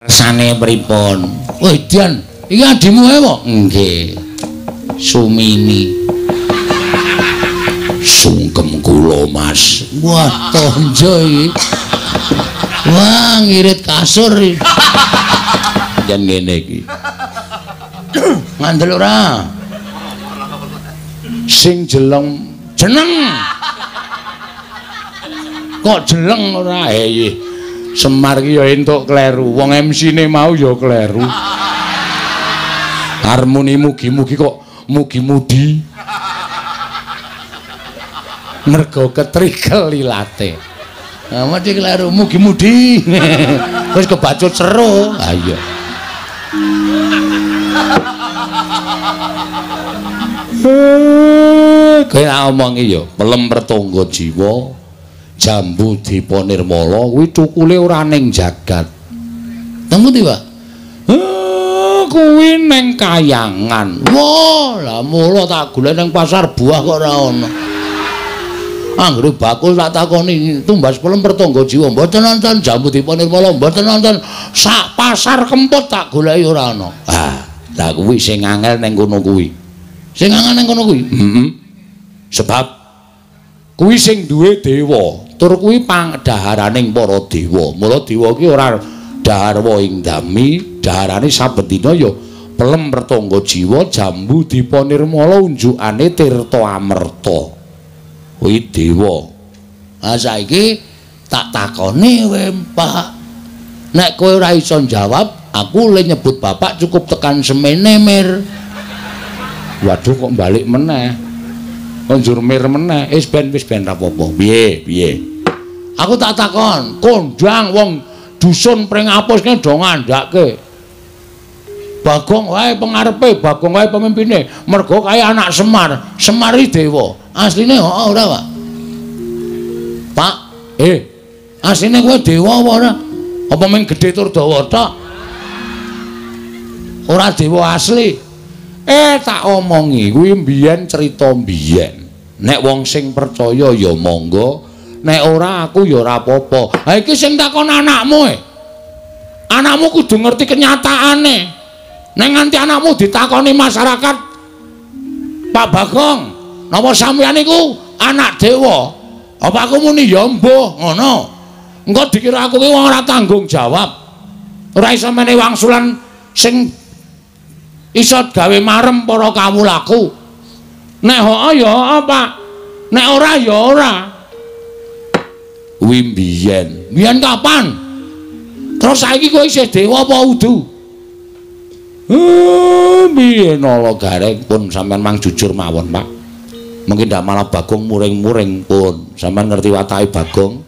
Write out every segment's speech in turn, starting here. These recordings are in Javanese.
Kersane pripun? Woi, Dian, iki adimu ae apa? Nggih. Sumini. Sungkem kula, Mas. Wah, tonjo iki. Wah, ngirit kasur iki. Jan ngene iki. Ngandel ora? Sing jeneng Kok jeleng ora? nggih. Semar ki ya entuk kleru. Wong MC-ne mau ya kleru. Harmoni mugi-mugi kok mugi-mudi. Mergo ketrikel lilate. Nah, mesti kleru mugi-mudi. Wis kebacut seru. Ha iya. Kowe ngomongi ya, pelem pertangga jiwa, jambu dipa nirmala kuwi cukule ora ning jagat. Temu ndi, Pak? Kuwi ning Kayangan. Wah, lah mula tak golek ning pasar buah kok ora ono. Anggere bakul tak takoni tumbas pelem pertangga jiwa mboten nonton jambu dipa nirmala mboten nonton sak pasar kempot tak goleki ora ono. Lah kuwi sing angel ning kono kuwi. Sing angel ning kono kuwi. Sebab kuwi sing duwe dewa, tur kuwi pangdaharaning para dewa. Mula dewa ki ora daharwa ing dami, daharane saben dina ya pelem pertangga jiwa, jambu dipa nirmala unjukane tirta amerta. Kuwi dewa. Lah saiki tak takoni kowe, Pak. Nek kowe ora iso jawab, aku le nyebut bapak cukup tekan semene mir. Waduh kok balik meneh. Konjur mir meneh. Wis ben apa-apa. Piye? Aku tak takon, kondang wong dusun pring apuske do ngandhake. Bagong wae pengarepe, Bagong wae pemimpine. Mergo kaya anak Semar. Semar iki dewa. Asline ora, Pak. Pak, asline kowe dewa apa ora? Apa mung gedhe tur dawa tok? Ora dewa asli. Tak omongi kuwi mbiyen cerita mbiyen. Nek wong sing percaya ya monggo, nek ora aku ya ora apa-apa. Ha iki sing takon anakmu Anakmu kudu ngerti kenyataane. Nek nganti anakmu ditakoni masyarakat, Pak Bagong, napa sampeyan iku anak dewa? Apa aku muni ya mbuh ngono? Engko dikira aku ki wong ora tanggung jawab. Ora iso meneh wangsulan sing iso gawe marem para kawulaku. Nek hoo ya apa? Nek ora ya ora. Kuwi mbiyen. Mbiyen kapan? Terus saiki kowe isih dewa apa udu? Mbiyen ala gareng pun sampean mang jujur mawon, Pak. Mungkin ndak malah Bagong muring-muring pun. Sampean ngerti watake Bagong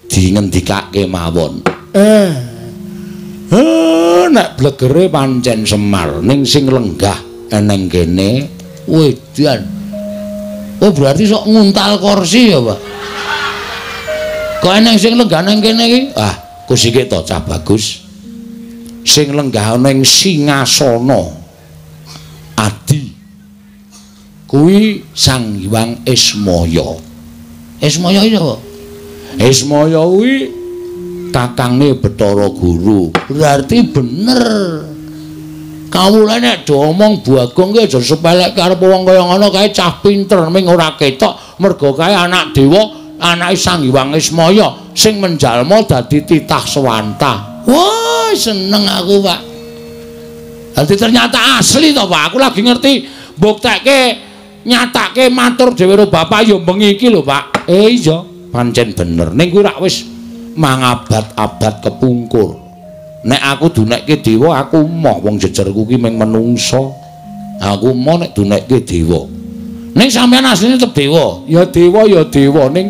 dingendikake mawon. Nek blegere pancen Semar ning sing lenggah eneng kene Wedan. Oh berarti sok nguntal kursi ya, Pak. Kok eneng sing lenggah nang kene iki? Kusike to cah bagus. Sing lenggah ning singasana Adi. Kuwi Sang Hyang Ismaya. Ismaya iki apa? Ismaya kuwi kakangne Bathara Guru. Berarti bener. Kawula nek do omong Bagong ki aja sepelek karo wong kaya ngono kae cah pinter ming ora ketok mergo kae anak dewa, anake Sang Hyang Ismaya sing menjalma dadi titah swanta. Wah, seneng aku, Pak. Dadi ternyata asli to, Pak. Aku lagi ngerti mbuktekke nyatake matur dhewe karo bapak ya bengi iki lho, Pak. Iya, pancen bener. Ning kuwi rak wis mangabad-abad kepungkur. Nek aku dunekke dewa aku moh wong jejerku ki mung menungsa. Aku moh nek dunekke dewa. Ning sampean asline tetep dewa. Ya dewa ning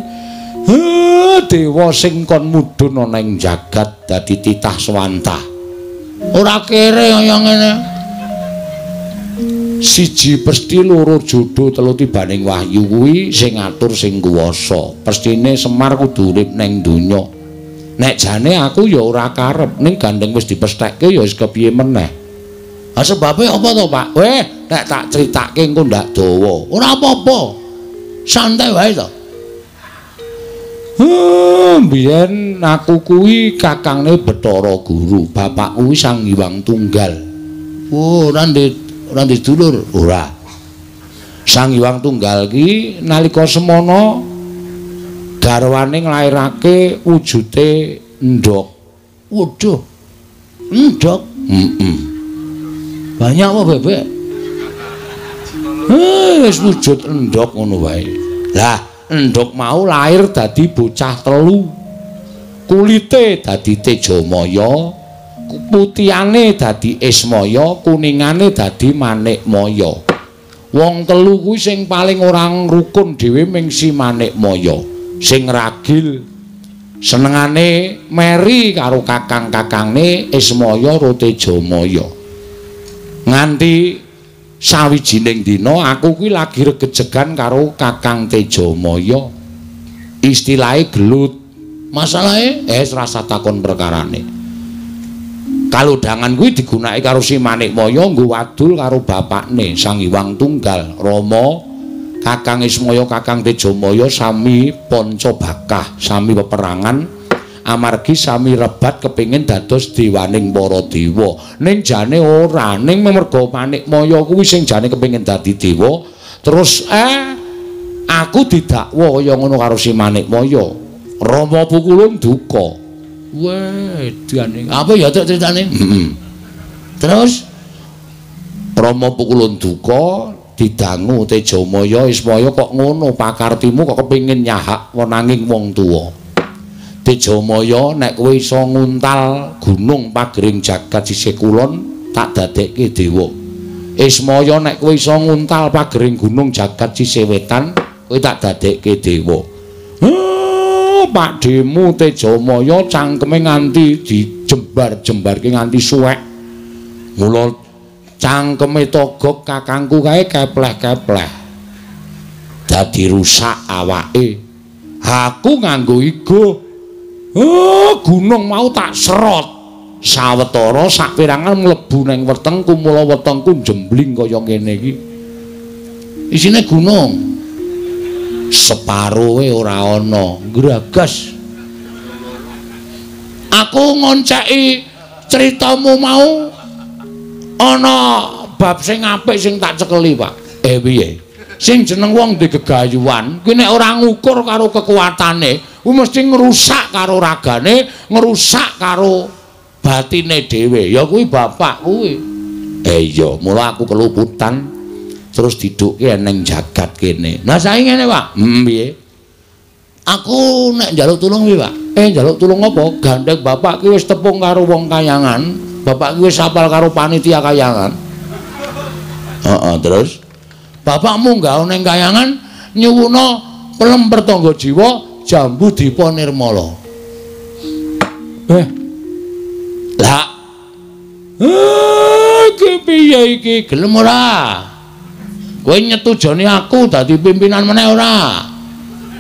dewa sing kon mudhun ana ing jagat dadi titah swanta. Ora kere kaya ngene. Siji pesthi loro jodoh telu tibaning wahyu kuwi sing ngatur sing kuwasa. Pestine Semar kudu urip ning donya. Nek jane aku ya ora karep ning gandeng wis dipesthekke ya wis kepiye meneh. Ha sebabe apa to, Pak? Nek tak critake engko ndak dawa. Ora apa-apa. Santai wae to. Mbiyen aku kuwi kakangne Bathara Guru, bapak kuwi Sang Hyang Tunggal. Oh, ora ndek dulur, ora. Sang Hyang Tunggal ki nalika semana garwane nglairake wujude endhog. Waduh. Endhog. Banyak apa bebek? Wis wujud endhog ngono wae. Lah, endhog mau lahir dadi bocah telu. Kulite dadi Tejamaya, putihane dadi Ismaya, kuningane dadi Manikmaya. Wong telu kuwi sing paling ora rukun dhewe ming si Manikmaya. Sing ragil senengane meri karo kakang-kakangne Ismaya karo Tejamaya. Nganti sawijining dina aku kuwi lagi regejegan karo Kakang Tejamaya. Istilahe gelut. Masalahe rasa takon perkarane. Kalodhangan kuwi digunakake karo si Manikmaya nggo wadul karo bapakne Sang Hyang Tunggal, Rama, Kakang Ismaya, Kakang Tejamaya sami panca bakah, sami peperangan amargi sami rebat kepingin dados dewaning para dewa. Ning jane ora, ning merga Manikmaya kuwi sing jane kepingin dadi dewa, terus aku didakwa kaya ngono karo si Manikmaya. Rama pukulun duka. Wah, diane. Apa ya ceritane? Terus Rama pukulun duka didangu Tejamaya, Ismaya kok ngono pakartimu kok kepingin nyahak wenanging wong tuwa. Tejamaya nek kowe iso nguntal gunung pagering jagat sisih kulon tak dadekke dewa. Ismaya nek kowe iso nguntal pagering gunung jagat sisih wetan kowe tak dadekke dewa. Pak Demu Tejamaya cangkeme nganti dijembar-jembarke nganti suwek. Mula cangkeme Togog kakangku kae kepleh-kepleh. Dadi rusak awake. Aku nganggo igo. Gunung mau tak serot. Sawetara saperangan mlebu ning wetengku, mula wetengku jembling kaya ngene iki. Isine gunung. Separuhe ora ana, ngragas. Aku ngonceki critamu mau ana bab sing apik sing tak cekeli, Pak. Piye? Sing jeneng wong di gegayuhan kuwi nek ora ngukur karo kekuatane, kuwi mesti ngrusak karo ragane, ngrusak karo batine dhewe. Ya kuwi bapak kuwi. Iya, mula aku keluputan. Terus diduke ning jagat kene. Nah saiki ngene, Pak. Piye? Aku nek njaluk tulung piye, Pak? Njaluk tulung apa? Gandeng bapak ki wis tepung karo wong kayangan. Bapak ki wis apal karo panitia kayangan. Terus bapakmu nggawe ning kayangan nyuwuna pelem pertangga jiwa jambu dipa nirmala. Lah. Iki piye iki? Gelem ora? Kowe nyetujoni aku dadi pimpinan meneh ora?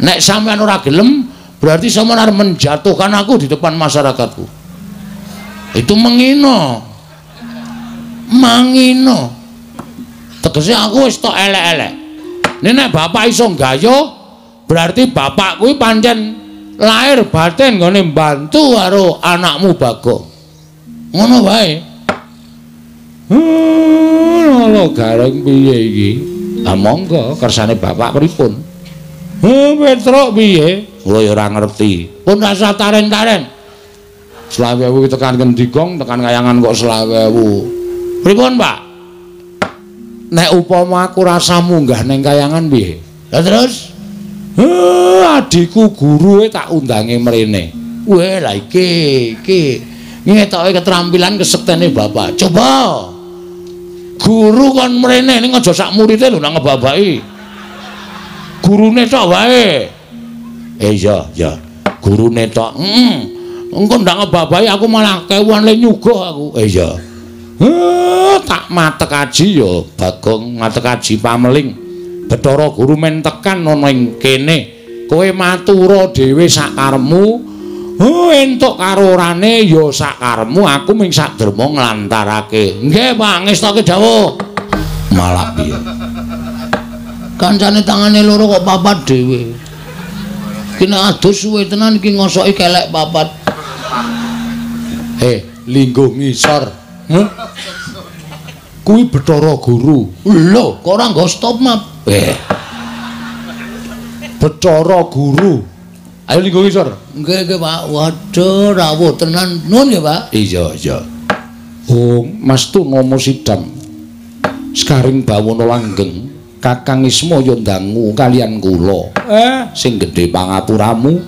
Nek sampean ora gelem, berarti sampean arep menjatuhkan aku di depan masyarakatku. Itu menghina. Manghina. Tegese aku wis tok elek-elek. Nek bapak iso gayuh, berarti bapak kuwi pancen lahir batin nggone mbantu karo anakmu Bagong. Ngono wae. Lho gareng piye iki? Ah monggo kersane bapak pripun? Petruk piye? Lho ya ora ngerti. Pun rasa taren-taren. 20.000 tekan Kendhigong, tekan Kayangan kok 20.000. Pripun, Pak? Nek upama aku rasa munggah ning Kayangan piye? Lah terus? Adikku guru tak undange mrene. Weh lah iki ngetoke keterampilan kesektene bapak. Coba guru kon mrene ning aja sak murite lho nang ngebabaki. Gurune tok wae. Iya, gurune tok. Engko ndak ngebabaki aku malah kewan le nyuguh aku. Iya. Tak matek aji ya Bagong, matek aji pameling. Bathara Guru men tekan ana ing kene. Kowe matura dhewe sak karepmu. Entuk karo orane ya sak karepmu, aku ming sak derma nglantarake. Nggih, Pak, ngestoke dawuh. Malah piye? Kancane tangane loro kok papat dhewe. Kena adus suwe tenan iki ngosoki kelek papat. Linggo ngisor. Kuwi Bathara Guru. Lho, kok ora nggo stop map? Bathara Guru. Ayo linggo ngisor. Nggih, Pak. Waduh, rawuh tenan. Nuwun ya, Pak. Iya. Oh, Mas Tunama Sidam. Skaring bawana langgeng. Kakang Ismaya ndangu kalian kula. Sing gedhe pangapuramu.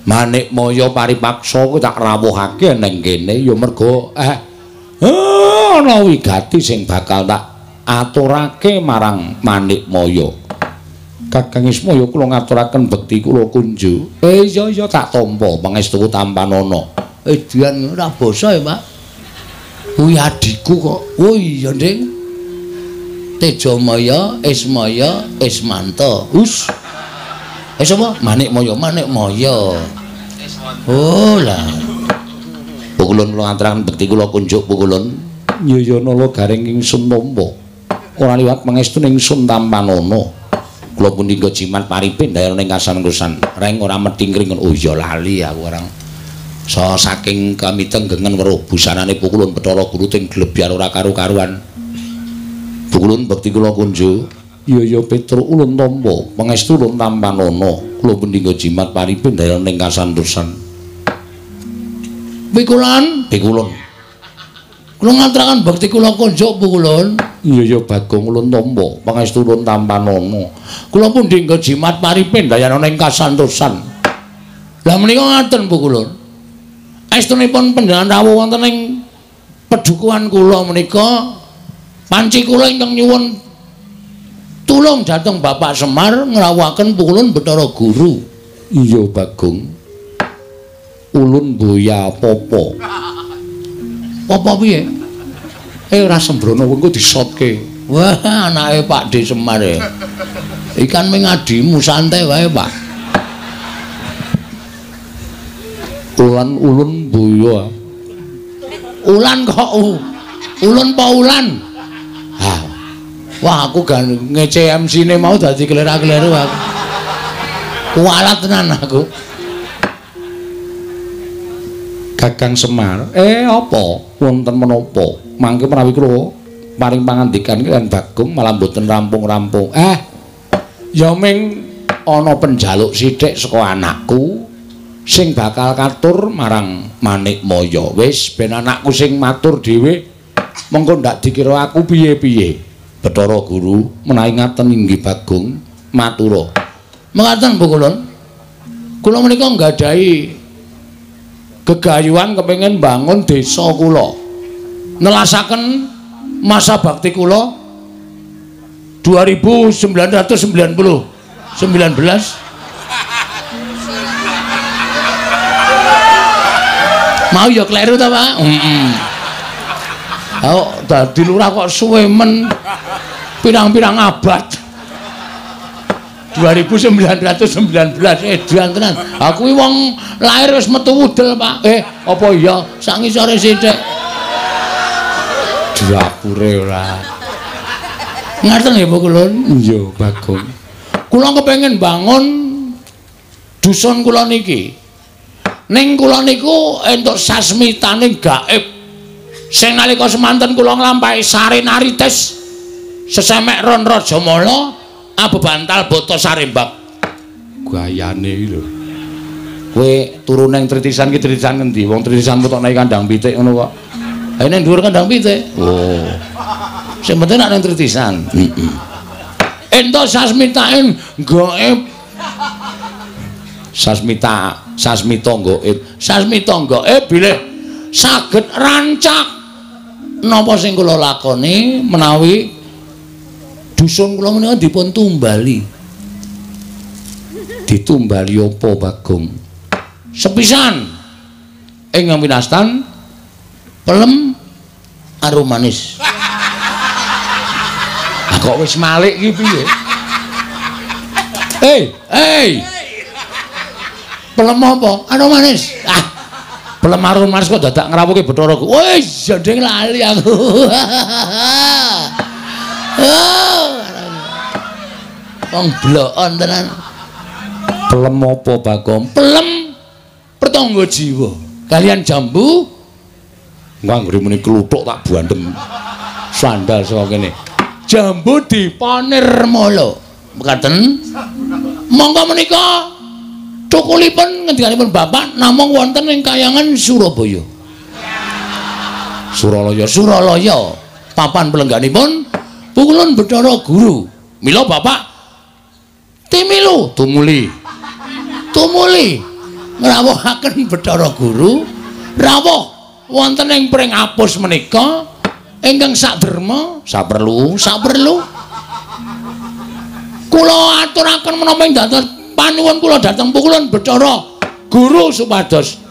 Manikmaya paripaksa kuwi tak rawuhake ning kene ya mergo ana wigati sing bakal tak aturake marang Manikmaya. Kakang Ismaya kula ngaturaken bekti kula kunju. Iya tak tampa pangestu tampanana. Edian ora basa ya, Pak. Kuwi adikku kok. Oh iya, Nding. Tejamaya, Ismaya, Ismanta. Sapa? Manikmaya. Oh lah. Pukulun kula ngaturaken bekti kula kunjuk pukulun. Ya nala garing ingsun nampa. Ora liwat pangestu ingsun tampanana. Kula punika jimat paripin daerah ning kasan-kusan. Reng ora metingkring. Oh ya lali aku orang. Saking kami tenggengen weruh busanane pukulun Bathara Guru ting glebyar ora karu-karuan. Pukulun bekti kula kunjuk. Ya Petro ulun tampa pangestu ulun tampanana. Kula punika jimat paripin daerah ning kasan-kusan. Pikulun. Kula ngaturaken bekti kula kunjuk pukulun. Iya Bagong ulun tampa pangestu ulun tampanana. Kula pun dinggo jimat paripin dayana ning kasantosan. Lah menika ngaten pukulun. Estunipun panjenengan rawuh wonten ing pedukuhan kula menika panci kula ingkang nyuwun tulung dhateng Bapak Semar ngrawuhaken pukulun Bathara Guru. Iya Bagong. Ulun boya apa-apa. Apa piye? Ora sembrono engko disotke. Wah, anake Pak D Semar ya. Ikan mengadimu santai wae, Pak. Ulun boya. Ulan kok ulun apa ulan? Wah, aku gak ngece MC-ne mau dadi kelera-keleru aku. Kualat tenan aku. Kakang Semar, apa? Wonten menapa? Mangke menawi kula paring pangandikan kaliyan Bagong malah mboten rampung-rampung. Ya ming ana penjaluk sithik saka anakku sing bakal katur marang Manikmaya. Wis ben anakku sing matur dhewe mengko ndak dikira aku piye-piye. Bathara Guru menawi ngaten inggih Bagong matura. Mengaten pukulun. Kula menika nggadahi gegayuhan kepengin bangun desa kula. Nelasaken masa bakti kula 1919. Mau ya kleru ta, Pak? Dadi lurah kok suwe men pirang-pirang abad. 2919 edan tenan. Aku kuwi wong lahir wis metu wudel, Pak. Apa iya sak ngisore sithik. Diapure ora. Ngaten ya, Bu Kulun? Iya, Bagong. Kula kepengin bangun dusun kula niki. Ning kula niku entuk sasmitaning gaib. Sing nalika semanten kula nglampahi sare narites sesemek ron Rajamala abebantal boto sarembak. Gayane lho. Kowe turu ning tritisan ki tritisan ngendi? Wong tritisan tok nang kandang pitik ngono kok. Ha ning dhuwur kandang pitik. Oh. Sing penting nek ning tritisan. Entuk sasmitain gaib. Sasmita gaib. Sasmita gaib bilih saged rancak napa sing kula lakoni menawi dusun kula menika dipun tumbali. Ditumbali apa, Bagong? Sepisan ing winastan pelem arum manis. Ah kok wis malik iki piye? Pelem apa? Arum manis. Pelem arum manis kok dadak ngrawuhke Bathara Guru. Wis jendeng lali aku. Wong blokon tenan. Pelem apa Bagong? Pelem pertangga jiwa kalian jambu. Nganggone muni kluthuk tak bandem sandal saka kene. Jambu diponirmala. Mekaten. Monggo menika cukulipun ngendikanipun Bapak namung wonten ing Kayangan Surabaya. Suralaya. Papan pelengganipun Pukulun Bathara Guru. Mila Bapak timilu tumuli ngrawuhaken Bathara Guru rawuh wonten ing pring apus menika ingkang saderma saperlu kula aturaken menapa ing dados panuwun kula dhateng Pukulun Bathara Guru supados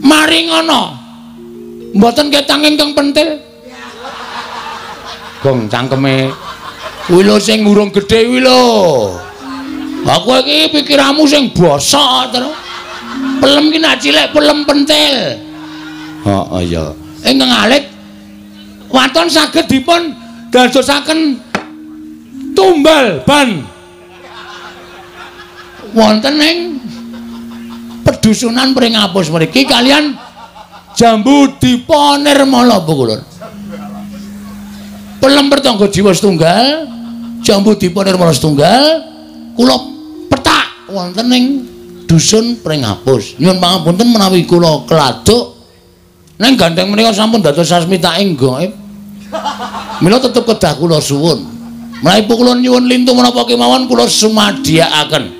maringana mboten ketang ingkang pentil. Gong cangkeme kuwi lho sing urung gedhe kuwi lho. Lah kowe iki pikiranmu sing bosok terus. Pelem ki nek cilik pelem pentil. Heeh ya. Ingkang alit waton saged dipun dadosaken tumbal ban. Wonten ing pedusunan pring apus mriki kalian jambu diponirmala Pukulun. Pelem pertangga jiwa setunggal, jambu diponirmala setunggal, kula petak wonten ing dusun pring apus. Nyuwun pangapunten menawi kula keladuk neng gandeng menika sampun dados sasmitaing gaib. Mila tetep kedah kula suwun. Menawi Pukulun nyuwun lintu menapa kemawon kula sumadhiakaken.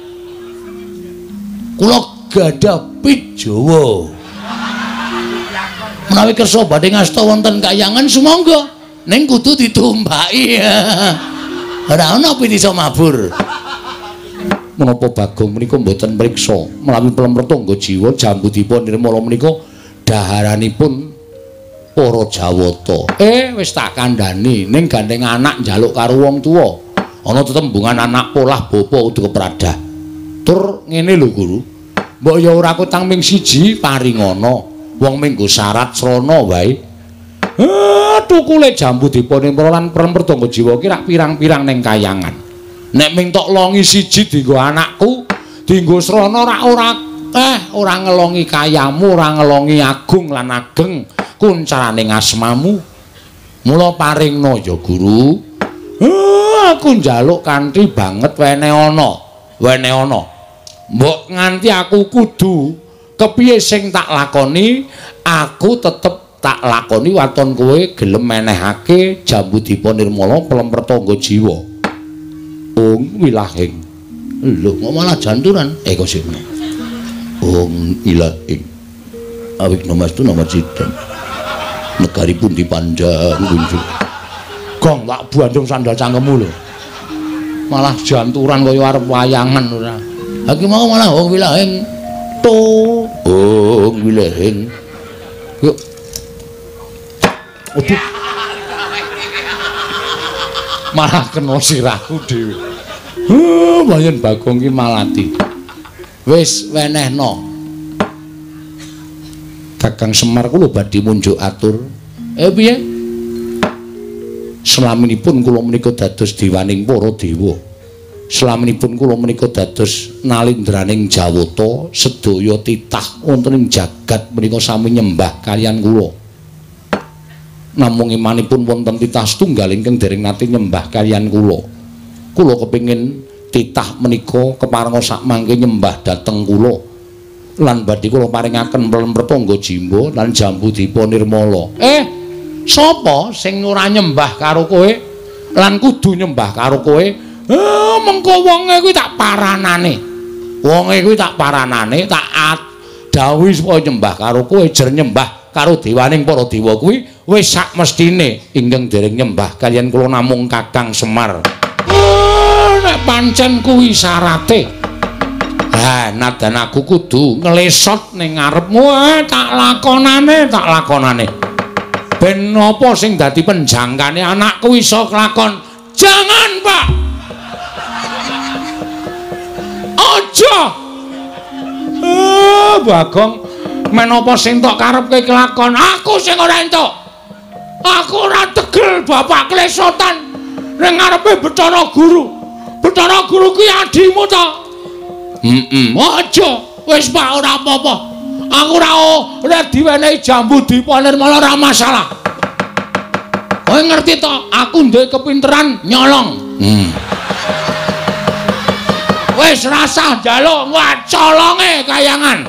Kula gadah pijawa. Menawi kersa badhe ngasta wonten Kayangan sumangga ning kudu ditumbaki. Ora ana pitisa mabur. Menapa Bagong menika mboten mriksa menawi pelem pertangga jiwa jambu diponirmala menika daharanipun para Jawata. Wis tak kandhani ning gandeng anak njaluk karo wong tuwa. Ana tetembungan anak polah bapa uga kepradah. Tur ngene lho Guru. Mbok ya ora kutang ming siji paringana. Wong minggo syarat srana wae. Tukule jambu diponirmala lan pertangga jiwa ki rak pirang-pirang ning Kayangan. Nek ming tok longi siji dienggo anakku, dienggo srana ora ngelongi kayamu, ora ngelongi agung lan ageng kuncaraning asmamu. Mula paringna ya Guru. Aku njaluk kanthi banget wene ana. Mbok nganti aku kudu kepiye sing tak lakoni, aku tetep tak lakoni waton kowe gelem menehake jambu diponirmala pelem pertangga jiwa. Wilahing. Lho, kok malah janturan? Kok sik meneh. Wilahing. Awik nomastu nomor sidang. Negaripun dipanjang kunjung. Gong tak bandung sandal cangkemmu lho. Malah janturan kaya arep wayangan ora. Ha ki mau malah wilahing. Wilahing. Yuk. Aduh. Malah kena sirahku dhewe. Bayan Bagong ki malati. Wis wenehna. Kakang Semar kula badhe munjuk atur. Piye? Slaminipun kula menika dados dewaning para dewa. Slaminipun kula menika dados nalindraning Jawata, sedaya titah wonten ing jagat menika sami nyembah kaliyan kula. Namung imanipun wonten titah setunggal ingkang dereng nate nyembah kaliyan kula. Kula kepingin titah menika keparenga sak mangke nyembah dhateng kula. Lan badhe kula paringaken pelem pertangga jimbo lan jambu diponirmala. Sapa sing ora nyembah karo kowe lan kudu nyembah karo kowe? Mengko wonge kuwi tak paranane. Tak dawuhi supaya nyembah karo kowe, jer nyembah karo dewaning para dewa kuwi wis sak mestine ingkang dereng nyembah kaliyan kula namung Kakang Semar. Nek pancen kuwi syarate. Nadan aku kudu nglesot ning ngarepmu, tak lakonane. Ben napa sing dadi penjangkane anakku iso kelakon? Jangan, Pak. Aja. Bagong, menapa sing tok karepke kelakon? Aku sing ora entuk. Aku ora tegel bapak klesotan ning ngarepe Bathara Guru. Bathara Guru kuwi adimu to. Aja. Wis Pak ora apa-apa. Aku ora diwenehi jambu Dipanirmala ora masalah. Kowe ngerti to, aku duwe kepinteran nyolong. Wis rasah njaluk colonge kayangan.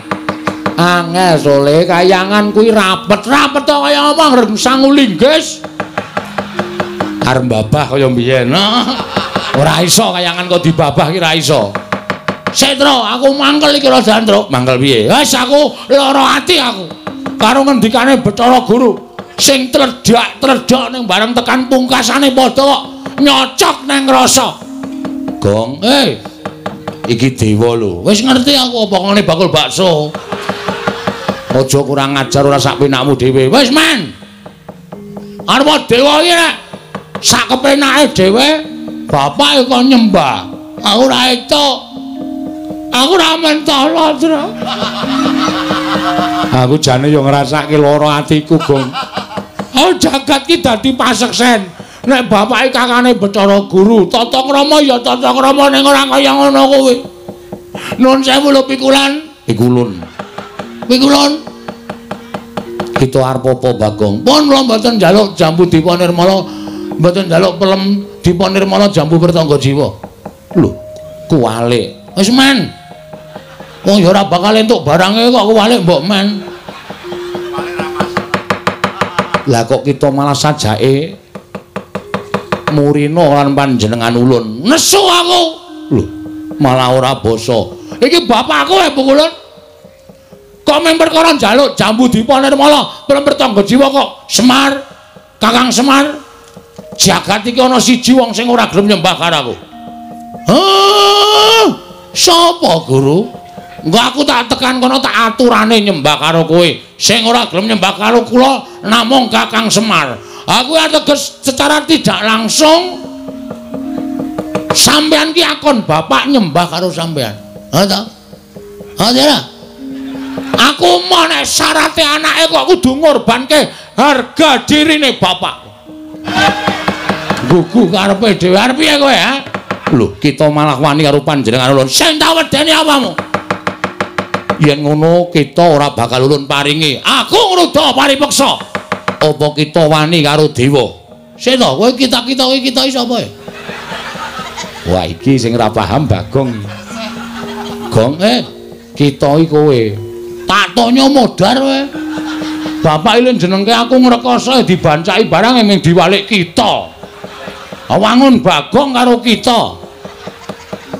Angel sole kayangan kuwi rapet-rapet to kaya apa rengsang linggis. Arep babah kaya mbiyen. Ora iso kayangan kok dibabah ki ora iso. Sik Tru, aku mangkel iki lho jan Tru. Mangkel piye? Wis aku lara ati aku. Karo ngendikane Bathara Guru sing tledhak ning bareng tekan pungkasane padha kok nyocok nang rasa. Gong, iki dewa lho. Wis ngerti aku apa ngene bakul bakso. Aja kurang ajar ora sak penakmu dhewe. Wis men. Arep dewa iki nek sak kepenake dhewe bapak kok nyembah. Aku ora etuk. Aku ora mentolo, Tru. Aku jane yo ngrasake lara atiku, Gong. Oh jagat ki dadi paseksen. Nek bapake kakane Bathara Guru, tata krama ya tata krama ning ora kaya ngono kuwi. Nuwun sewu lho Pikulan. Pikulun. Kita arep apa Bagong? Pun kula mboten njaluk jambu Dipanirmala, mboten njaluk pelem Dipanirmala jambu Pertangga Jiwa. Lho, kuwalik. Wis men. Wong ya ora bakal entuk barange kok kuwalik mbok men. Lah kok kita malah sajake murina lan panjenengan ulun. Nesu aku. Lho, malah ora basa. Iki bapakku Pikulun. Kok mung perkara njaluk jambu Dipanirmala, pelem Pertangga Jiwa kok Semar, Kakang Semar. Jagat iki ana siji wong sing ora gelem nyembah karo aku. Sapa Guru? Engko aku tak tekan kono tak aturane nyembah karo kowe. Sing ora gelem nyembah karo kula namung Kakang Semar. Aku ateges secara tidak langsung sampean ki akon bapak nyembah karo sampean. Ha ta? Ha ta? Aku mau nek syarate anake kok kudu ngorbanke harga dirine bapak. Gugu karepe dhewe arep piye kowe ha? Lho, kita malah wani karo panjenengan ulun. Sing tak wedeni apamu? Yen ngono kita ora bakal ulun paringi. Aku ngruda paripeksa. Apa kita wani karo dewa? Sik to, kowe kita-kita iki kita sapa ya? Wah, iki sing ora paham Bagong. Gong, kita iki kowe. Tak tanya modar kowe. Bapak iki jenengke aku ngrekoso dibancaki barang ming diwalik kita. Wangun Bagong karo kita.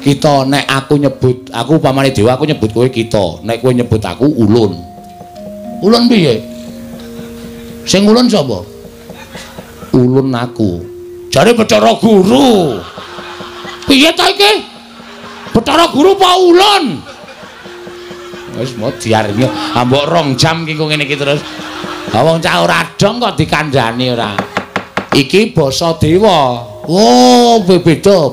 Kita nek aku nyebut, aku pamane dewa aku nyebut kowe kita. Nek kowe nyebut aku ulun. Ulun piye? Sing ulun sapa? Ulun aku. Jare Bathara Guru. Piye ta iki? Bathara Guru apa ulun? Wis mau diarnya ambok 2 jam ki kok ngene iki terus. Ha wong cah ora dong kok dikandhani ora. Iki basa dewa. Oh, beda.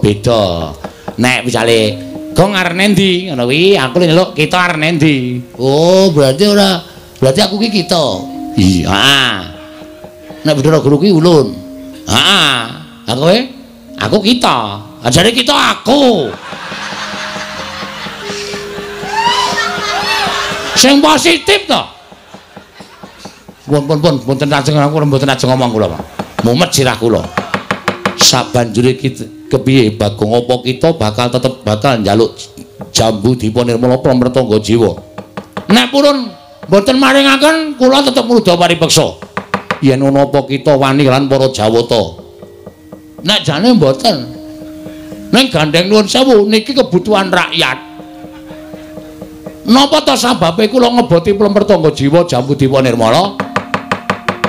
Nek misale Gong arep endi ngono kuwi aku nyeluk kita arep endi. Oh, berarti aku ki kita. Iya. Nek Bathara Guru ki ulun. Heeh. Aku kita. Ajare kita aku. Sing positif to. Pun mboten ajeng aku mboten ajeng ngomong kula, Pak. Mumet sirah kula. Sabanjure kepiye Bagong apa kita tetep bakal njaluk jambu Dipanirmala Pertangga Jiwa. Nek purun mboten maringaken kula tetep ngruda paripeksa. Yen ana apa kita wani lan para Jawata. Nek jane mboten. Ning gandeng nuwun sewu niki kebutuhan rakyat. Napa to sababe kula ngeboti Pertangga Jiwa jambu Dipanirmala?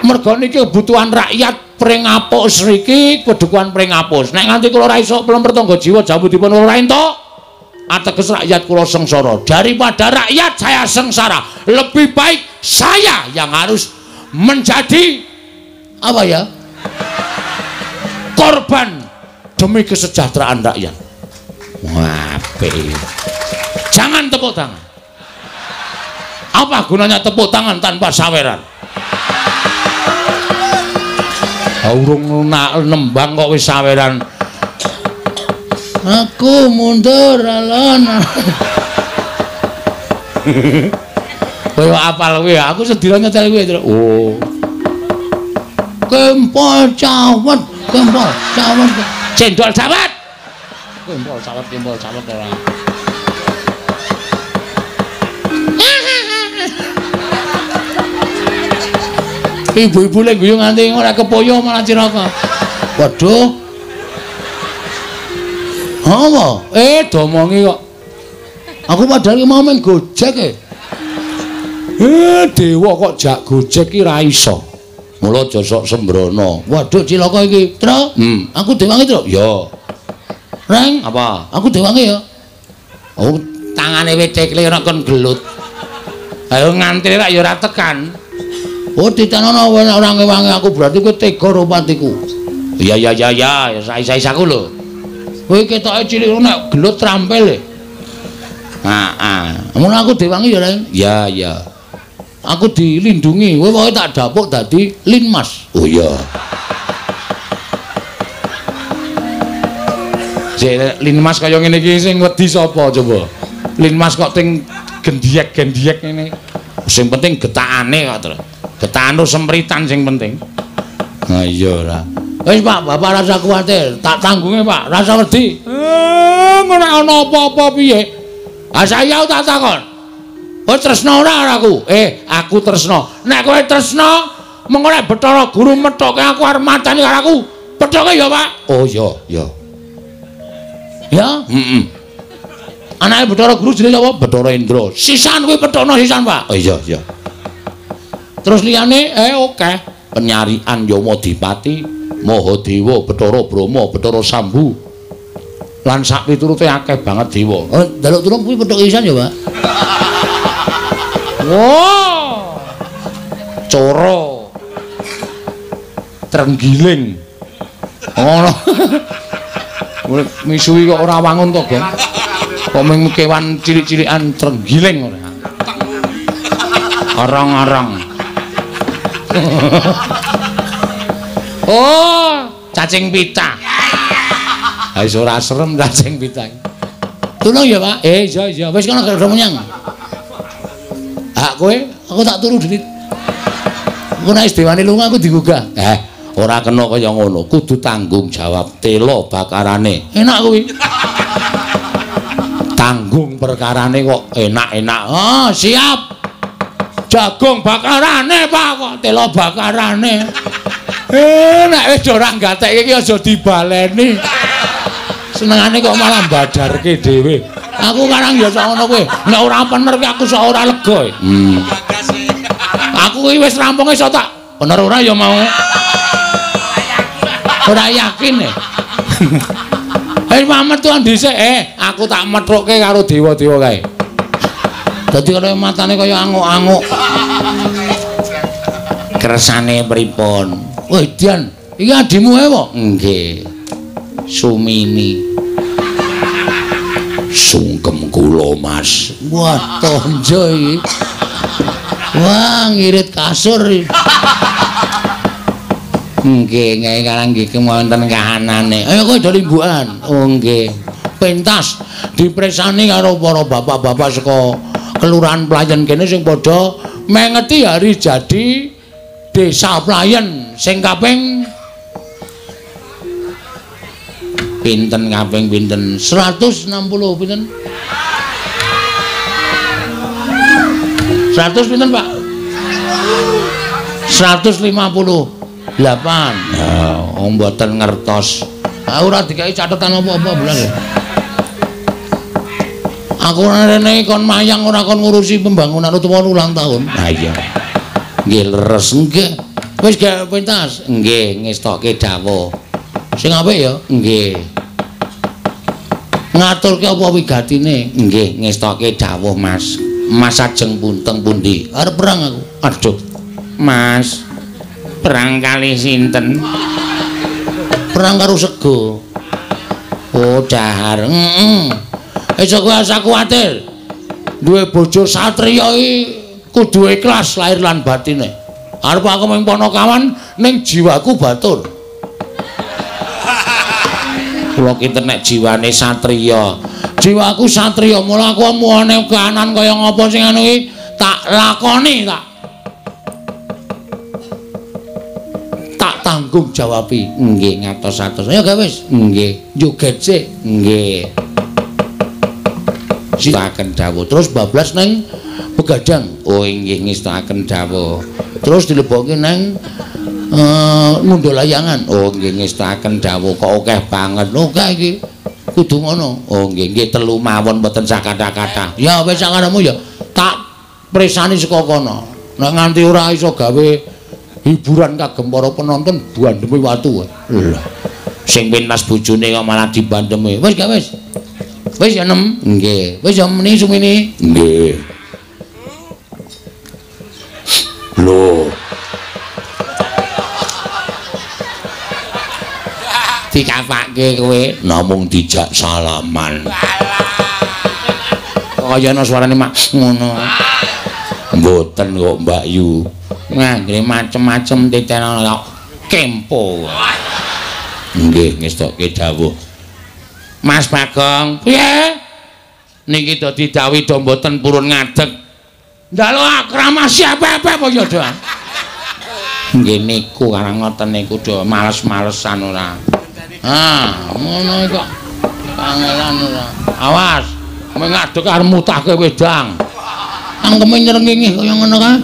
Merga niki kebutuhan rakyat pring apus niki kedukuhan pring apus. Nek nganti kula ora iso Pertangga Jiwa jambu Dipanirmala entuk, ateges rakyat kula sengsara. Daripada rakyat saya sengsara, lebih baik saya yang harus menjadi apa ya? Korban demi kesejahteraan rakyat. Wape. Jangan tepuk tangan. Apa gunanya tepuk tangan tanpa saweran? Urung nembang kok wis saweran. Aku mundur alon. Kowe apal kuwi, aku sedina nyetel kuwi. Oh. Kempol cawet, kempol cawet. Cendol cawet. Kempol cawet ora. Ibu-ibu lek guyu nganti ora kepoyo malah ciraka. Waduh. Apa? Domongi kok. Aku padahal ki mau men Gojek e. Dewa kok jak Gojek ki ra iso. Mula aja sok sembrono. Waduh cilaka iki, Tru. Aku dewange, Tru. Ya. Reng, apa? Aku dewange ya. Oh, tangane wetekle ora kon gelut. Ayo ngantri rak ya ora tekan. Oh, ditanono ora ngewangi aku berarti kowe tega ropatiku. Iya, isa-isaku lho. Kowe ketoke cilik nek gelut trampil e. Mun aku diwangi ya, Reng. Ya. Aku dilindungi. Kowe pokoke tak dapuk dadi linmas. Oh iya. Jek linmas kaya ngene iki sing wedi sapa coba? Linmas kok ting gendiek-gendiek ngene. Sing penting getakane kok, Tru. Getakan sempritan sing penting. Nah iya ora. Wis Pak, Bapak rasa kuwatir, tak tanggunge Pak, rasa wedi. Ngono ana apa-apa piye? Ah saya tak takon. Kowe tresno ora aku? Aku tresno. Nek kowe tresno, mengko nek Bathara Guru methoke aku arep matani karo aku. Pethoke ya, Pak? Oh iya. Ya? Anake Bathara Guru jenenge apa? Bathara Indra. Sisan kuwi pethono sisan, Pak. Oh iya. Terus liyane oke. Penyarian Yamadipati, Mahadewa, Bathara Brahma, Bathara Sambu. Lan sak piturute akeh banget dewa. Oh, njaluk tulung kuwi petuk isan ya, Pak? Wow. Coro. Trenggiling. Ngono. Misuwi kok ora wangun to, Gong. Kok mung kewan cilik-cilikan trenggiling ora. Arang-arang. Oh, cacing pita. Ha iso ora serem cacing pita. Tulung ya, Pak? Iya. Wis kono gak menyang. Hak kowe, aku tak turu dhewe. Engko nek Dewane lunga aku digugah. Ora kena kaya ngono, kudu tanggung jawab tela bakarane. Enak kuwi. Tanggung perkarane kok enak-enak. Oh, siap. Jagung bakarane, Pak, kok tela bakarane. Nek wis ora gatekke iki aja dibaleni. Senengane kok malah badarke dhewe. Aku karang ya sok ngono kuwi. Nek ora bener ki aku sok ora lega. Aku iki wis rampunge sok tak bener ora ya mau. Ora yakin e. Mamet tuan dhisik aku tak methuke karo dewa-dewa kae. Dadi kaya matane kaya anguk-anguk. Kersane pripun? Woi, Dian, iki adimu ae apa? Nggih. Sumini. Sungkem kula, Mas. Wah, tonjo iki. Wah, ngirit kasur iki. Nggih, karang nggih wonten kahanane. Ayo kowe do limbukan. Oh, nggih. Pentas dipresani karo para bapak-bapak saka kelurahan Playen kene sing padha mengeti hari jadi Desa Playen sing kaping pinten kaping pinten 160 pinten 100 pinten Pak 158 mboten ngertos ora dikai catetan apa-apa belas aku rene kon mayang ora kon ngurusi pembangunan utawa ulang tahun nah iya nggih leres nggih wis gak pentas nggih ngestokke dawuh sing apik ya nggih ngaturke apa wigatine nggih ngestokke dawuh Mas Mas ajeng punteng pundi arep perang aku aduh Mas perang kali sinten perang karo sego oh dahar iso kowe asa kuwatir duwe bojo satriya iki kudu ikhlas lahir lan batine arep aku mung Ponokawan ning jiwaku batur kula kinten nek jiwane satriya Jiwaku satriya, mula aku muane kahanan kaya ngapa sing anu iki tak lakoni tak tanggung jawabi. Nggih, ngatos-atos. Ya gak wis? Nggih. Joget sik. Nggih. Sitaken dawuh. Terus bablas nang Begadang. Oh nggih ngestakaken dawuh. Terus dilebokke nang Ngundul Layangan. Oh nggih ngestakaken dawuh. Kok akeh banget. Akeh iki. Kudu ngono. Oh nggih telu mawon mboten sakata-kata. Ya wis sakaramu ya tak presani saka kono. Nek nganti ora iso gawe hiburan kagem para penonton bandeme watu. Lha sing pintas bojone kok malah dibandemi. Wis gak wis. Wis ya nem. Nggih. Wis ya meni sumini. Nggih. Lho. Dikapake kowe namung dijak salaman. Kaya ana suarane mak ngono. Mboten kok Mbak Yu. Nggih macem-macem titeno kok kempo. Nggih ngestokke dawuh. Mas Bagong, piye? Niki dadi dawi do mboten purun ngadeg. Ndalu akramah siapa-apa apa ya, Dok? Nggih niku karang ngoten niku do males-malesan ora. Ngono kok. Kangelan ora. Awas, kowe ngadeg arep mutahke wedang. Angkeme nyrengenge kaya ngono kae.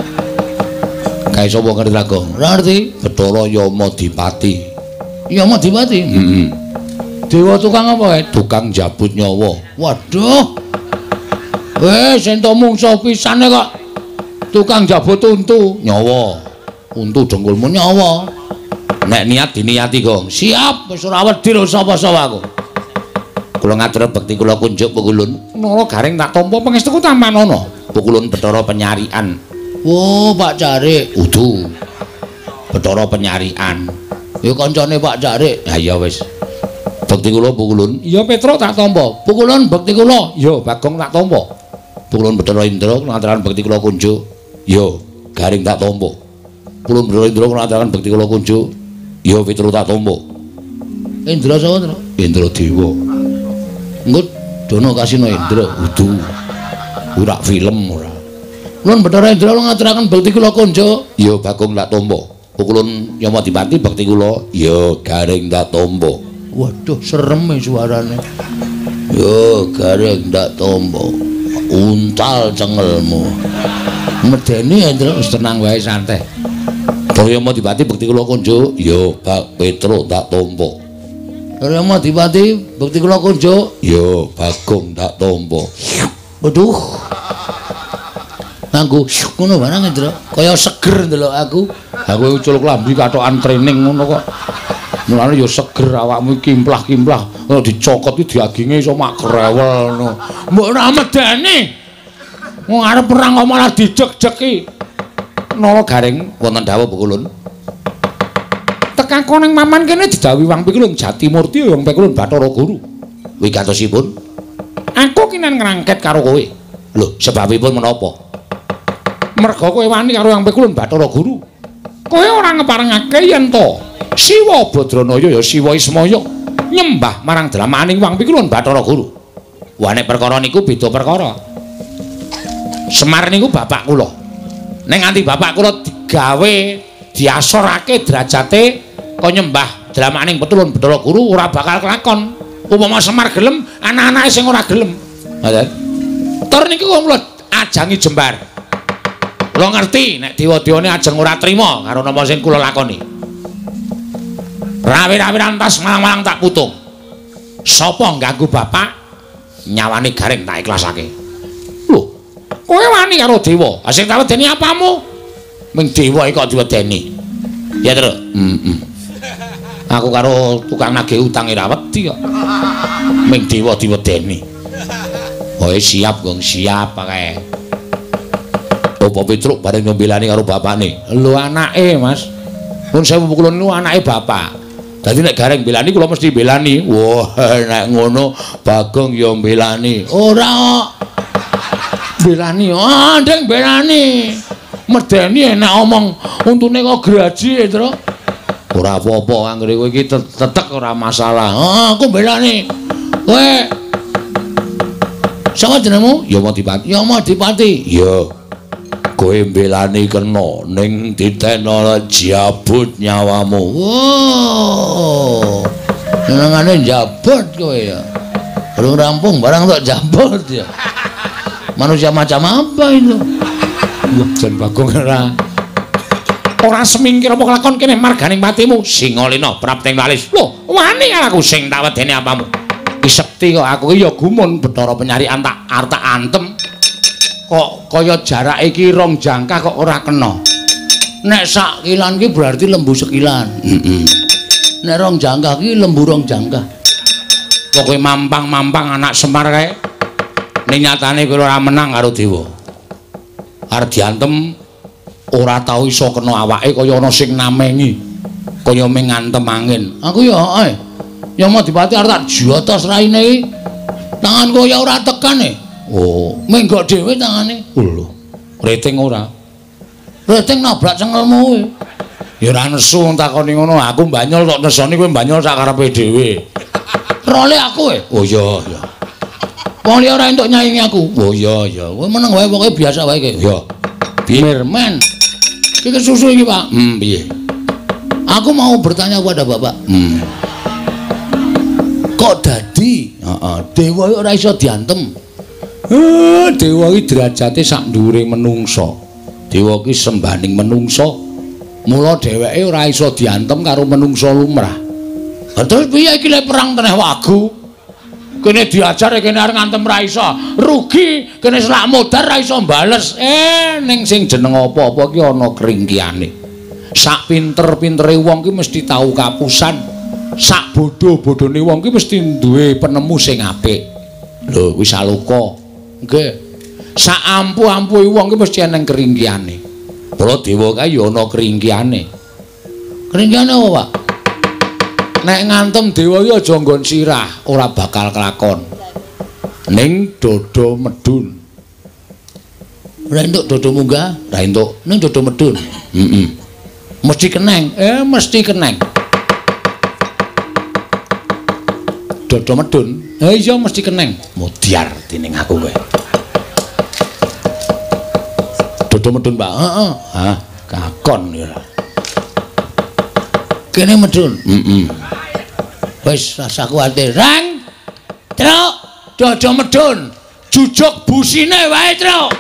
Kae sapa ngerti Bagong? Ora ngerti. Bathara Yamadipati. Yamadipati? Heeh. Dewa tukang apa kae? Tukang jabut nyawa. Waduh. Wis entuk mungsuh pisane kok. Tukang jabut untu nyawa. Untu dengkulmu nyawa. Nek niat diniati, Gong. Siap, wis ora wedi lho sapa-sapa aku. Kula ngatur bekti kula kunjuk Pukulun. Nara garing tak tampa pangestuku tamanono. Pukulun Bathara Penyarian. Oh, Pak Carik. Udu. Bathara Penyarian. Ya kancane Pak Carik. Ha ya wis. Bekti kula Pukulun. Ya Petro tak tampa. Pukulun bekti kula. Ya Bagong tak tampa. Pukulun Bathara Indra ngaturaken bekti kula kunjuk. Ya garing tak tampa. Pukulun Bathara Indra ngaturaken bekti kula kunjuk. Ya Petro tak tampa. Indra sapa, Tru? Indra Dewa. Engko dono kasino Indra udu. Ora film ora. Pukulun Bathara Indra ngaturaken bekti kula kunjuk. Ya Bagong tak tampa. Pukulun Yamadipati bekti kula. Ya garing tak tampa. Waduh, serem suarane. Yo, garing ndak tombo. Untal cengelmu. Medeni Hendra wis tenang wae santai. Daya Madipati bekti kula kunjuk, yo Pak Petro tak tombo. Daya Madipati bekti kula kunjuk, yo Bagong tak tombo. Waduh. Nganggo ngono barang Hendra, kaya seger ndelok aku. Aku ucul klambi katokan training ngono kok. Mulane ya seger awakmu kimplah-kimplah. Ora dicokot iki diaginge iso mak grewel ngono. Mbok ora medeni. Wong arep perang kok malah dijek-jeki. Nara garing wonten dawuh Pukulun. Tekan koning maman kene didhawuhi Wang Pikulun Jatimurti Wang Pikulun Bathara Guru. Wigatosipun aku kinen ngrangket karo kowe. Lho, sebabipun menapa? Merga kowe wani karo Wang Pikulun Bathara Guru. Kowe ora ngeparengake yen to Siwa Badranaya ya Siwa Ismaya nyembah marang dramaning Wang Pikulun Bathara Guru. Wah nek perkara niku beda perkara. Semar niku bapak kula. Nek nganti bapak kula digawe diasorake derajate kaya nyembah dramaning Pikulun Bathara Guru ora bakal kelakon. Upama Semar gelem, anak-anake sing ora gelem. Ngoten. Tur niku kula ajangi jembar. Kula ngerti nek dewa-dewane ajeng ora trima karo napa sing kula lakoni. Rawi-rawi rantas malang-malang tak putung. Sapa ngganggu bapak nyawane garing tak ikhlasake. Lho, kowe wani karo dewa. Ha sing tak wedeni apamu? Ming dewa iki kok diwedeni. Ya, Tru. Aku karo tukang nagih utang ora wedi kok. Ming dewa diwedeni. Oh, siap, Gong, siap kae. Apa Petruk bareng nyombelani karo bapakne. Lho anake, Mas. Pun sewu Pukulun niku anake bapak. Dadi nek gareng belani kula mesti belani. Wah, nek ngono Bagong ya belani. Ora belani. Ah, ndeng belani. Medeni enak omong untune kok graji, Tru. Ora apa-apa anggere kowe iki tetek ora masalah. Ah, aku belani. Kowe Sapa jenengmu? Yamadipati. Yamadipati. Iya. Kowe mbelani kena ning ditena jabut nyawamu. Wow. Senengane jabut kowe ya. Belum rampung barang tok jabut ya. Manusia macam apa itu? Jan Bagong ora semingkir apa kelakon kene marganing patimu Singalena prapting lalis. Lho, wani aku sing tak wedeni apamu. Ki sekti kok aku ki ya gumun Bathara Penyarian tak arta antem. Kok kaya jarake iki 2 jangkah kok ora kena. Nek sak kilan ki berarti lembu sekilan. Heeh. Nek 2 jangkah ki lembu 2 jangkah. Kok kowe mampang-mampang anak Semar kae. Ning nyatane kowe ora menang karo dewa. Arep diantem ora tau iso kena awake kaya ana sing namengi. Kaya ming ngantem angin. Aku ya ae. Ya Madipati arep tak jotos raine iki. Tanganku ya ora tekan e. Oh, menggok dhewe tangane. Lho. Rating ora. Rating nabrak cengelmu kowe. Ya ora nesu takoni ngono. Aku mbanyol tok nesoni kowe mbanyol sak karepe dhewe. Role aku e. Oh iya, iya. Wong liya ora entuk nyaingi aku. Oh iya, iya. Kowe meneng wae pokoke biasa wae iki. Ya. Mirman. Iki susu iki, Pak. Piye? Aku mau bertanya kepada Bapak. Kok dadi? Heeh, dewa ora iso diantem. Dewa iki derajate sak dhuwuring menungsa. Dewa iki sembaning menungsa. Mula dheweke ora iso diantem karo menungsa lumrah. Terus piye iki lek perang teneh wagu? Kene diajar kene arep ngantem ra iso. Rugi kene selak modar ra iso bales. Ning sing jeneng apa-apa ki ana kringkiane. Sak pinter-pintere wong ki mesti tau kapusan. Sak bodho-bodhone wong ki mesti duwe penemu sing apik. Lho, wis aluka. Nggih. Sak ampuh-ampuhe wong ki mesti ana kringkiane. Para dewa kae ya ana kringkiane. Kringkiane apa, Pak? Nek ngantem dewa iki aja nggon sirah, ora bakal kelakon. Ning dada medun. Ora entuk dada munggah, ra entuk. Ning dada medun. Heeh. Mesti keneng. Mesti keneng. Dada medun. Iya mesti keneng. Mudyar dening aku kowe. Dada medun, Pak. Heeh. Hah, kakon ya. Kene medun. Wis rasa kuwatir. Rang. Truk, dada medun. Jujuk busine wae, Truk.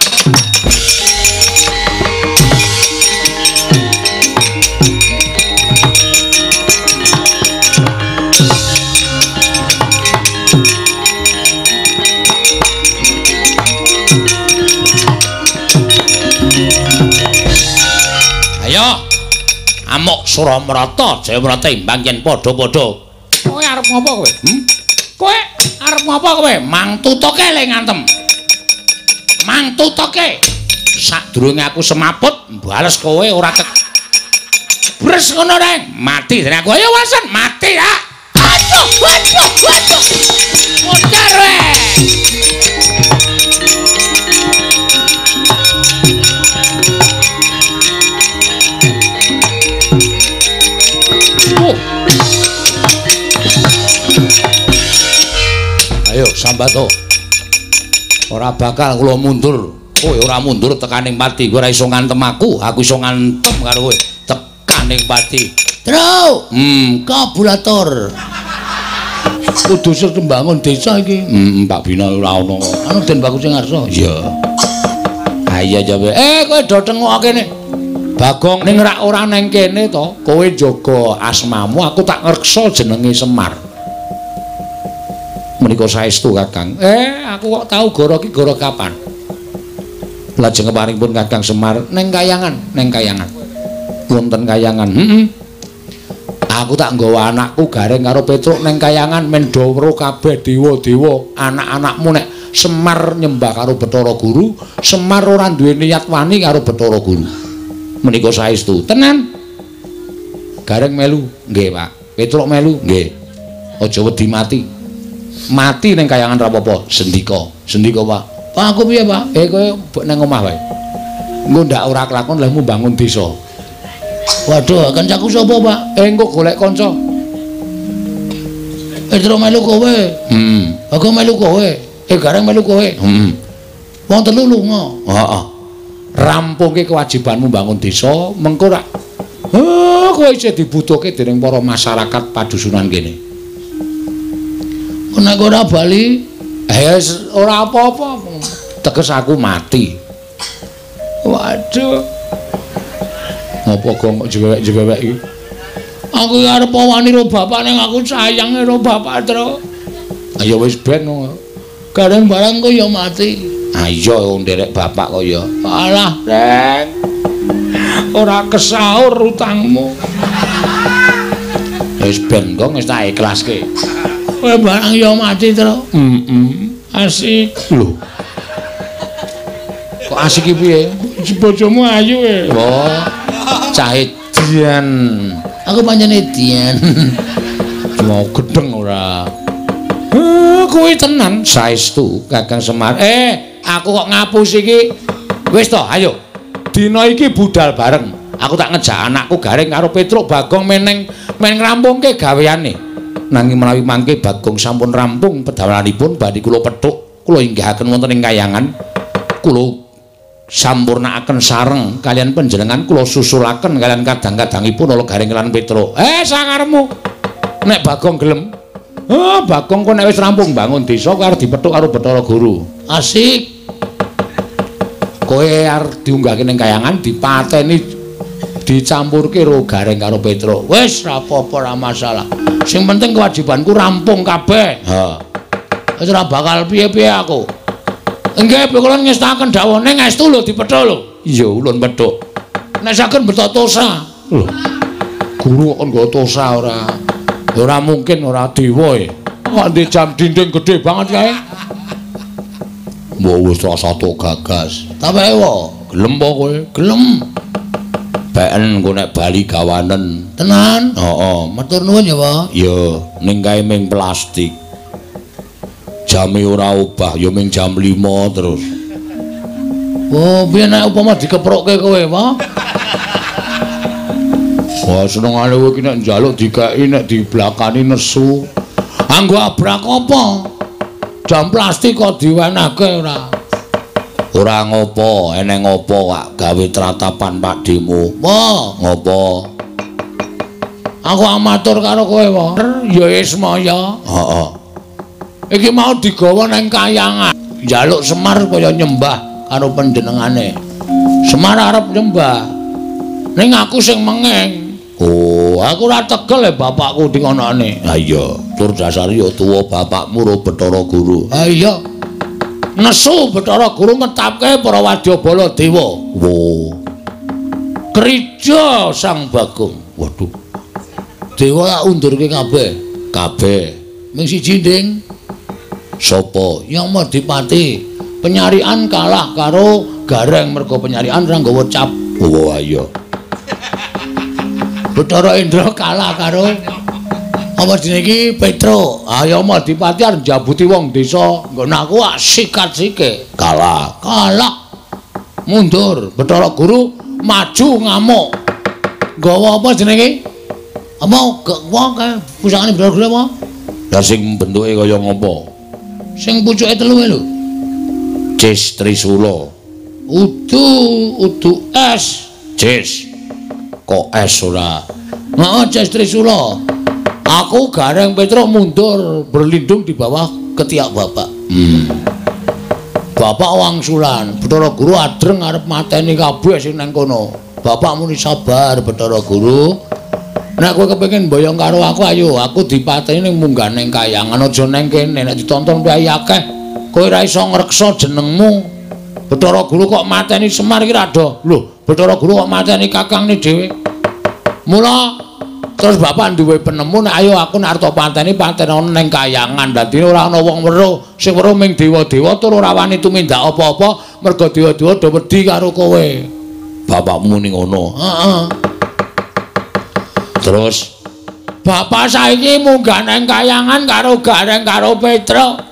Ayo. Amuk Suramrata, Jayamrata imbang yen padha-padha. Kowe arep ngopo kowe? Kowe arep ngopo kowe? Mangtutoke le ngantem. Mangtutoke. Sadurunge aku semaput, bales kowe ora bres ngono reng. Mati dene aku. Ayo wasen, mati ya. Aduh, waduh, waduh. Muter wae. Ayo sambato. Ora bakal kula mundur. Kowe ora mundur tekaning pati. Kowe ora iso ngantem aku iso ngantem karo kowe. Tekaning pati. Tru. Kabulator. Kudu sembangun desa iki. Pak Bina ora ono. Anu Den Bagus sing ngarsa. Iya. Ha iya jabe. Kowe do tengok kene. Bagong ning ora nang kene to. Kowe jaga asmamu, aku tak ngreksa jenenge Semar. Menika saestu Kakang. Aku kok tahu goro ki goro kapan? Lajeng keparingipun Kakang Semar neng kayangan. Wonten kayangan. Aku tak nggawa anakku gareng karo Petruk neng kayangan men do weruh kabeh dewa-dewa. Anak-anakmu nek Semar nyembah karo Bathara Guru, Semar ora duwe niat wani karo Bathara Guru. Menika saestu. Tenan. Gareng melu. Nggih, Pak. Petruk melu. Nggih. Aja wedi mati. Mati ning kayangan ra apa-apa, sendika. Sendika, Pak. Pak aku piye, Pak? Kowe nang omah wae. Engko ndak ora kelakon lehmu bangun desa. Waduh, kancaku sapa, Pak? Engko golek kanca. Pedro melu kowe. Aku melu kowe. Gareng melu kowe. Wong telu lunga. Heeh. Rampungke kewajibanmu bangun desa, mengko rak kowe isih dibutuhke dening para masyarakat padusunan kene. Nek ora bali, ora apa-apa. Teges aku mati. Waduh. Ngopo kok jewek-jewek iki? Aku arep wani karo bapak ning aku sayang karo bapak tro. Ayo wis ben gareng barang kok ya mati. Ayo nderek bapak kok ya. Alah, Reng. Ora kesaur utangmu. Wis ben kok wis tak ikhlaske. Kowe barang ya mati tro. Asik. Lho. Kok asik iki piye? Bojomu ayu e. Oh. Cahe Dian. Aku pancene Dian. Mau gedeng ora. Kuwi tenan saestu Kakang Semar. Aku kok ngapus iki. Wis to, ayo. Dina iki budal bareng. Aku tak ngejak anakku Gareng karo Petruk Bagong men ngrampungke gaweane. Nanging menawi mangke Bagong sampun rampung pedawalanipun badhe kula pethuk, kula inggihaken wonten ing kayangan. Kula sampurnakaken sareng kalian panjenengan, kula susulaken kalian kadang-kadangipun ala Gareng lan Petruk. Sakarepmu. Nek Bagong gelem. Bagong kok nek wis rampung bangun desa kowe arep dipethuk karo Bathara Guru. Asik. Kowe arep diunggahke ning kayangan dipateni dicampurke karo Gareng karo Petruk. Wis ra apa-apa ra masalah. Sing penting kewajibanku rampung kabeh. Wis ora bakal piye-piye aku. Nggih, kula ngestaken dawane ngestu lho dipethuk lho. Iya, ulun pethuk. Nek saged beto tosa. Lho. Guru kok nggo tosa ora. Ora mungkin ora dewa e. Kok ndek jam dinding gedhe banget kae. Mbok wis rasa tok gagas. Tapi wae, gelem apa kowe? Gelem. Ben engko nek bali gawanen. Tenan? Heeh. Matur nuwun ya, Pak. Ya, ning kae ming plastik. Jame ora obah, ya ming jam 5 terus. Oh, piye nek upama dikeprokke kowe, Pak? Wah, senengane kowe iki nek njaluk dikeki nek diblakani nesu. Anggo abrak apa? Jam plastik kok diwenehke ora? Ora ngopo, eneng ngopo kak gawe tratapan pakdemu. Apa? Ngopo? Aku amatur karo kowe, Pak. Ya Ismaya. Heeh. Iki mau digawa nang kayangan. Njaluk Semar kaya nyembah karo panjenengane. Semar arep nyembah. Ning aku sing mengeng. Oh, aku ora tegel bapakku dingonane. Ha iya, tur dasar ya tuwa bapakmu ro Bathara Guru. Ha iya. Nesu Bathara Guru ngetapke para Wadyabala Dewa. Wo. Krija Sang Bagong. Waduh. Dewa tak undurke kabeh. Kabeh. Ming siji nding. Sopo? Yang Madipati. Penyarian kalah karo Gareng mergo penyarian ra nggawa cap. Oh iya. Bathara Indra kalah karo apa jenenge iki Petruk. Ayo Madipati arep njabuti wong desa. Nggon aku sikat-sike. Kalah. Kalah. Mundur. Bathara Guru maju ngamuk. Nggawa apa jenenge? Apa wong kae pusakane Bathara Guru apa? Lah sing bentuke kaya ngopo? Sing pucuke telu lho. Cis Trisula. Udu es. Cis. Kok es ora? Heeh, Cis Trisula. Aku Gareng Petruk mundur berlindung di bawah ketiak bapak. Bapak wangsulan, Bathara Guru adreng arep mateni kabeh sing nang kono. Bapak muni sabar Bathara Guru. Nek kowe kepengin mboyong karo aku ayo, aku dipateni ning munggah ning kayangan aja nang kene. Nek ditonton piye akeh, kowe ora iso ngreksa jenengmu. Bathara Guru kok mateni Semar iki rada. Lho, Bathara Guru kok mateni kakangne dhewe. Mula terus bapak duwe penemu nek ayo aku nek arep pateni ana ning kayangan. Dadi ora ana wong weruh, sing weruh ming dewa-dewa tur ora wani tumindak apa-apa mergo dewa-dewa do wedi karo kowe. Bapakmu muni ngono. Heeh. Terus bapak saiki munggah nang kayangan karo Gareng karo Petruk.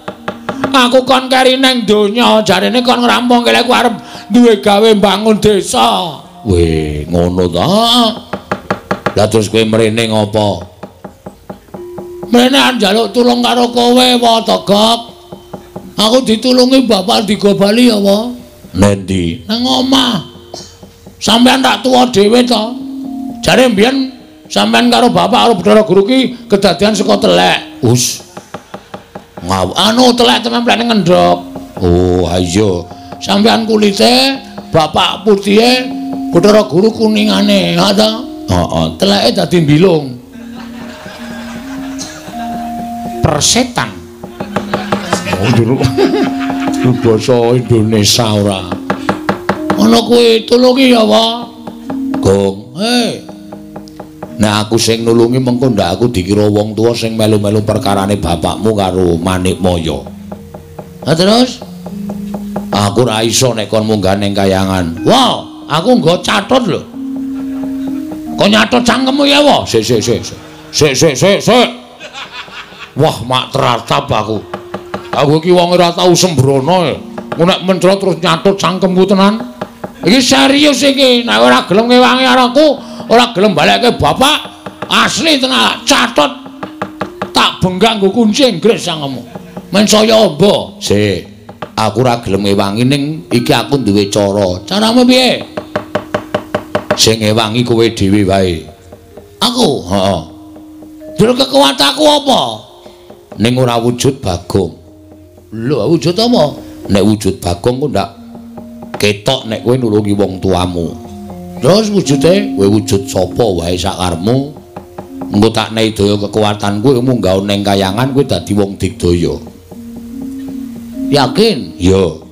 Aku kon keri nang donya, jarene kon ngrampungke lek arep duwe gawe bangun desa. Weh, ngono ta? Lah terus kowe mrene ngopo? Mrene njaluk tulung karo kowe apa Togok? Aku ditulungi bapak digobali apa? Nendi? Nang omah. Sampeyan tak tuwa dhewe to. Jare mbiyen sampeyan karo bapak karo Bathara Guru ki kedadian saka telek. Us. Anu telek templek ning ngendhok. Oh, ayo. Sampeyan kulite, bapak putihe, Bathara Guru kuningane, ha to? Heeh. Teleke dadi mbilung. Persetan. Oh, jero. Basa Indonesia ora. Ana kuwi tulungi ya, Pak. Gong. Nah aku sing nulungi mengko ndak aku dikira wong tuwa sing melu-melu perkarane bapakmu karo Manik Maya. Ha terus? Aku ora iso nek kon munggah ning kayangan. Wah, aku nggo catet lho. Kok nyatet cangkemmu ya, Pak? Sik. Wah, mak teratap aku. Aku iki wong ora tau sembrono. Nek mencrot terus nyatet cangkemku tenan. Iki serius iki, nek ora gelem ngewangi aku, ora gelem balekke bapak, asli tenan catet. Tak benggang nggo kunci Inggris sangemu. Men saya amba. Sik. Aku ora gelem ngewangi ning iki aku duwe cara. Caramu piye? Sing ngewangi kowe dhewe wae. Aku? Heeh. Dur kekuatanku apa? Ning ora wujud Bagong. Lho, wujud apa? Nek wujud Bagong ku ndak ketok nek kowe nulungi wong tuamu. Terus wujude? Kowe wujud sapa wae sakarepmu. Engko tak nehi daya kekuatanku munggah ning kayangan kowe dadi wong digdaya. Yakin? Yo.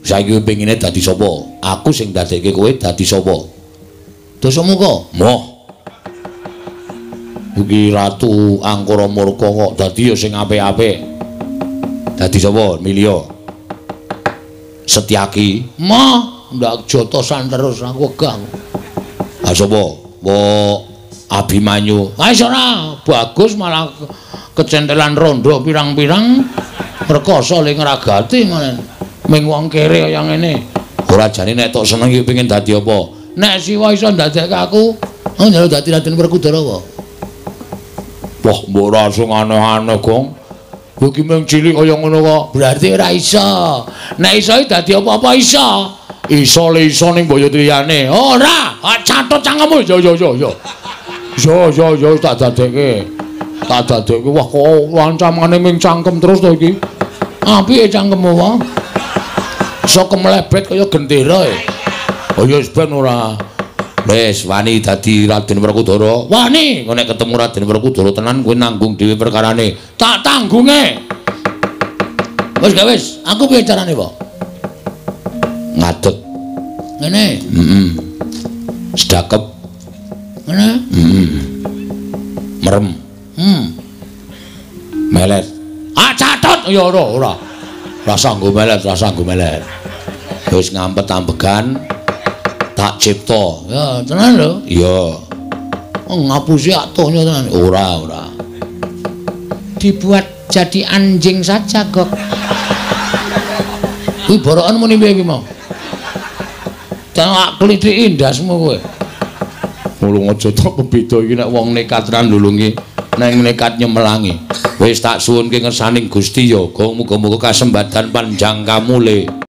Saiki kowe pengine dadi sapa? Aku sing dadekke kowe dadi sapa? Dosamu kok? Moh. Iki Ratu Angkara Murka kok dadi ya sing apik-apik. Dadi sapa? Milya. Setyaki. Mah, ndak jotosan terus aku gang. Ah sapa? Abimanyu. Wis ora, bagus malah kecentelan rondo pirang-pirang perkasa ling ngragati ngono. Ming wong kere kaya ngene. Ora jane nek tok seneng iki pengin dadi apa? Nek siwa iso ndadekke aku, njaluk dadi Raden Werkudara wae. Wah, mbok ora sing aneh-aneh, Gong. Kowe iki mung cilik kaya ngono kok. Berarti ora iso. Nek iso dadi apa-apa iso. Iso le iso ning Boyotriyane. Ora, catet cangkemmu. Yo. Yo tak dadekke. Wah, kok ancamane ming cangkem terus to iki. Ah, piye cangkemmu, wae? Iso kemlebet kaya gendera e. Oh ya wis ben ora. Wis wani dadi Raden Werkudara. Wani, Kok nek ketemu Raden Werkudara tenan kowe nanggung dhewe perkarane. tak tanggunge. Wis, aku piye carane, Pak? Ngadeg. Ngene. Sedakep. Ngene. Merem. Melet. Ah, catet ya ora. Rasa nggo melet. Wis ngampet ambegan tak cipta. Ya, tenan lho. Iya. Ngapusi aktonya tenan. Ora. Dibuat jadi anjing saja, Gok. Kuwi borokan muni piye iki mau? Tak klithiki ndasmu kowe. Mulung aja tok beda iki nek wong nekat ra ndulungi, nek nekat nyemelangi. Wis tak suwunke ngersaning Gusti ya, muga-muga kasembadan panjang kamule.